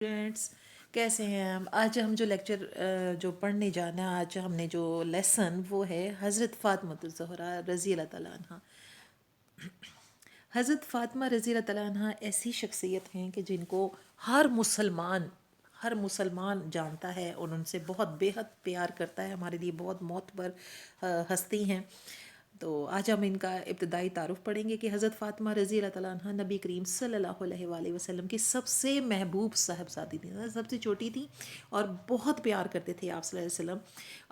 Students کیسے ہیں ہم؟ آج ہم جو لیکچر جو پڑھنے جانا ہے، آج ہم نے جو لیسن وہ ہے حضرت فاطمہ الزہرا رضی اللہ تعالیٰ عنہ۔ حضرت فاطمہ رضی اللہ تعالیٰ عنہ ایسی شخصیت ہیں کہ جن کو ہر مسلمان جانتا ہے اور ان سے بہت بے حد پیار کرتا ہے، ہمارے لیے بہت معتبر ہستی ہیں۔ تو آج ہم ان کا ابتدائی تعارف پڑھیں گے کہ حضرت فاطمہ رضی اللہ تعالیٰ عنہ نبی کریم صلی اللہ علیہ وآلہ وسلم کی سب سے محبوب صاحبزادی تھیں، سب سے چھوٹی تھیں اور بہت پیار کرتے تھے آپ صلی اللہ علیہ وسلم۔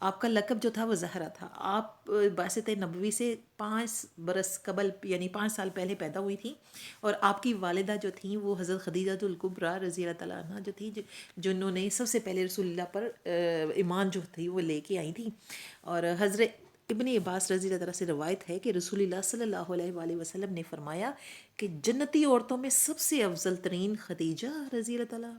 آپ کا لقب جو تھا وہ زہرا تھا۔ آپ بعثت نبوی سے 5 برس قبل یعنی 5 سال پہلے پیدا ہوئی تھیں، اور آپ کی والدہ جو تھیں وہ حضرت خدیجہ الکبریٰ رضی اللہ تعالیٰ عنہ جو تھی، جنہوں نے سب سے پہلے رسول اللہ پر ایمان جو تھی وہ لے کے آئی تھیں۔ اور حضرت ابن عباس رضی اللہ تعالیٰ سے روایت ہے کہ رسول اللہ صلی اللہ علیہ وآلہ وسلم نے فرمایا کہ جنتی عورتوں میں سب سے افضل ترین خدیجہ رضی اللہ تعالیٰ،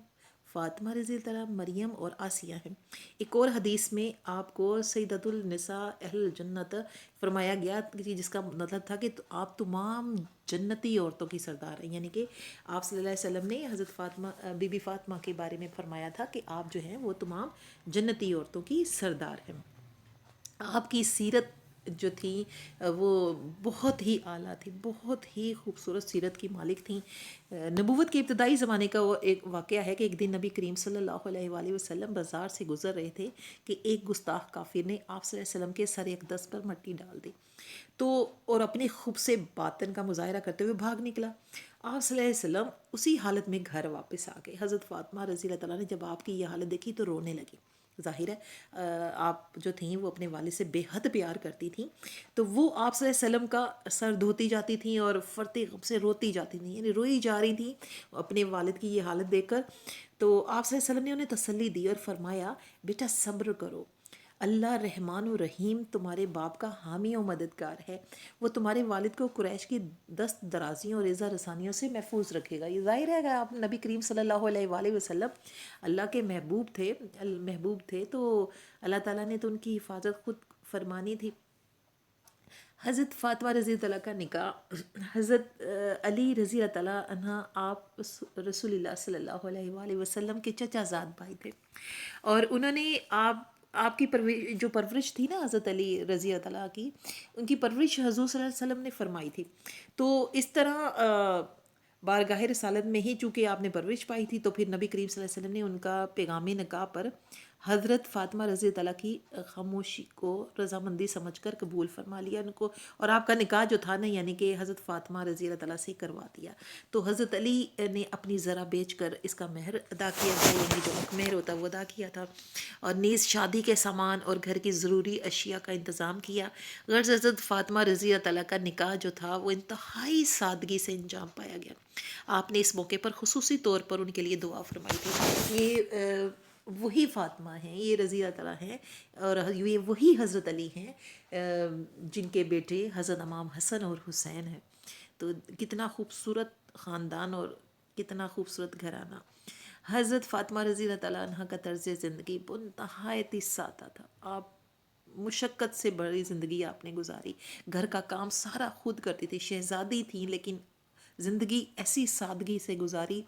فاطمہ رضی اللہ تعالیٰ، مریم اور آسیہ ہیں۔ ایک اور حدیث میں آپ کو سیدۃ النساء اہل الجنت فرمایا گیا، جس کا مطلب تھا کہ آپ تمام جنتی عورتوں کی سردار ہیں، یعنی کہ آپ صلی اللہ علیہ وسلم نے حضرت فاطمہ بی بی فاطمہ کے بارے میں فرمایا تھا کہ آپ جو ہیں وہ تمام جنتی عورتوں کی سردار ہیں۔ آپ کی سیرت جو تھی وہ بہت ہی اعلیٰ تھی، بہت ہی خوبصورت سیرت کی مالک تھیں۔ نبوت کے ابتدائی زمانے کا وہ ایک واقعہ ہے کہ ایک دن نبی کریم صلی اللہ علیہ وآلہ وسلم بازار سے گزر رہے تھے کہ ایک گستاخ کافر نے آپ صلی اللہ علیہ وسلم کے سر اقدس پر مٹی ڈال دی تو اور اپنے خوب سے باطن کا مظاہرہ کرتے ہوئے بھاگ نکلا۔ آپ صلی اللہ علیہ وسلم اسی حالت میں گھر واپس آ گئے۔ حضرت فاطمہ رضی اللہ تعالیٰ نے جب آپ کی یہ حالت دیکھی تو رونے لگی۔ ظاہر ہے آپ جو تھیں وہ اپنے والد سے بے حد پیار کرتی تھیں، تو وہ آپ صلی اللہ علیہ وسلم کا سر دھوتی جاتی تھیں اور فرتے غم سے روتی جاتی تھیں، یعنی روئی جا رہی تھیں اپنے والد کی یہ حالت دیکھ کر۔ تو آپ صلی اللہ علیہ وسلم نے انہیں تسلی دی اور فرمایا، بیٹا صبر کرو، اللہ رحمان و رحیم تمہارے باپ کا حامی و مددگار ہے، وہ تمہارے والد کو قریش کی دست درازیوں اور ایذا رسانیوں سے محفوظ رکھے گا۔ یہ ظاہر ہے کہ آپ نبی کریم صلی اللہ علیہ وآلہ وسلم اللہ کے محبوب تھے تو اللہ تعالیٰ نے تو ان کی حفاظت خود فرمانی تھی۔ حضرت فاطمہ رضی اللہ کا نکاح حضرت علی رضی اللہ تعالیٰ عنہ آپ رسول اللہ صلی اللہ علیہ وآلہ وسلم کے چچا زاد بھائی تھے، اور انہوں نے آپ کی جو پرورش تھی نا حضرت علی رضی اللہ تعالیٰ کی، ان کی پرورش حضور صلی اللہ علیہ وسلم نے فرمائی تھی۔ تو اس طرح بارگاہ رسالت میں ہی چونکہ آپ نے پرورش پائی تھی، تو پھر نبی کریم صلی اللہ علیہ وسلم نے ان کا پیغام نکاح پر حضرت فاطمہ رضی اللہ تعالیٰ کی خاموشی کو رضامندی سمجھ کر قبول فرما لیا ان کو، اور آپ کا نکاح جو تھا نا یعنی کہ حضرت فاطمہ رضی اللہ تعالیٰ سے کروا دیا۔ تو حضرت علی نے اپنی زرہ بیچ کر اس کا مہر ادا کیا تھا، یعنی جو مہر ہوتا وہ ادا کیا تھا، اور نیز شادی کے سامان اور گھر کی ضروری اشیاء کا انتظام کیا۔ غرض حضرت فاطمہ رضی اللہ تعالیٰ کا نکاح جو تھا وہ انتہائی سادگی سے انجام پایا گیا۔ آپ نے اس موقع پر خصوصی طور پر ان کے لیے دعا فرمائی تھی۔ یہ وہی فاطمہ ہیں، یہ رضی اللہ تعالیٰ ہیں، اور یہ وہی حضرت علی ہیں جن کے بیٹے حضرت امام حسن اور حسین ہیں۔ تو کتنا خوبصورت خاندان اور کتنا خوبصورت گھرانہ۔ حضرت فاطمہ رضی اللہ تعالیٰ عنہ کا طرز زندگی بنتہایت سادہ تھا۔ آپ مشقت سے بڑی زندگی آپ نے گزاری، گھر کا کام سارا خود کرتی تھی، شہزادی تھیں لیکن زندگی ایسی سادگی سے گزاری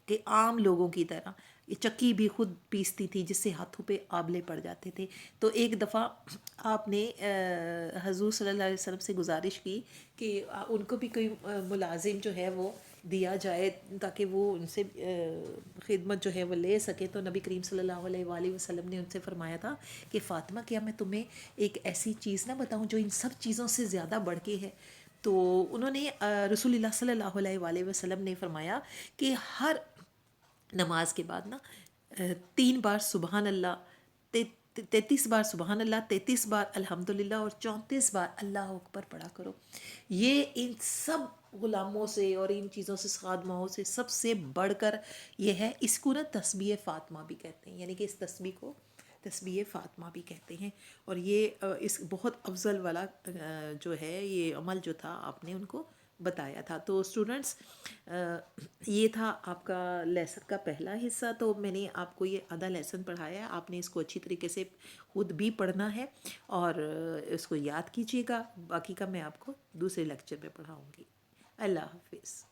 کہ عام لوگوں کی طرح۔ یہ چکی بھی خود پیستی تھی جس سے ہاتھوں پہ آبلے پڑ جاتے تھے۔ تو ایک دفعہ آپ نے حضور صلی اللہ علیہ وسلم سے گزارش کی کہ ان کو بھی کوئی ملازم جو ہے وہ دیا جائے تاکہ وہ ان سے خدمت جو ہے وہ لے سکے۔ تو نبی کریم صلی اللہ علیہ وآلہ وسلم نے ان سے فرمایا تھا کہ فاطمہ کیا میں تمہیں ایک ایسی چیز نہ بتاؤں جو ان سب چیزوں سے زیادہ بڑھ کے ہے؟ تو انہوں نے رسول اللہ صلی اللہ علیہ وآلہ وسلم نے فرمایا کہ ہر نماز کے بعد نا 3 بار سبحان اللہ، 33 بار سبحان اللہ، 33 بار الحمدللہ اور 34 بار اللہ اکبر پڑھا کرو۔ یہ ان سب غلاموں سے اور ان چیزوں سے خادموں سے سب سے بڑھ کر یہ ہے۔ اس کو نا تسبیح فاطمہ بھی کہتے ہیں، یعنی کہ اس تسبیح کو تسبیح فاطمہ بھی کہتے ہیں، اور یہ اس بہت افضل والا جو ہے یہ عمل جو تھا آپ نے ان کو بتایا تھا۔ تو اسٹوڈنٹس یہ تھا آپ کا لیسن کا پہلا حصہ۔ تو میں نے آپ کو یہ آدھا لیسن پڑھایا ہے، آپ نے اس کو اچھی طریقے سے خود بھی پڑھنا ہے اور اس کو یاد کیجیے گا۔ باقی کا میں آپ کو دوسرے لیکچر میں پڑھاؤں گی۔ اللہ حافظ۔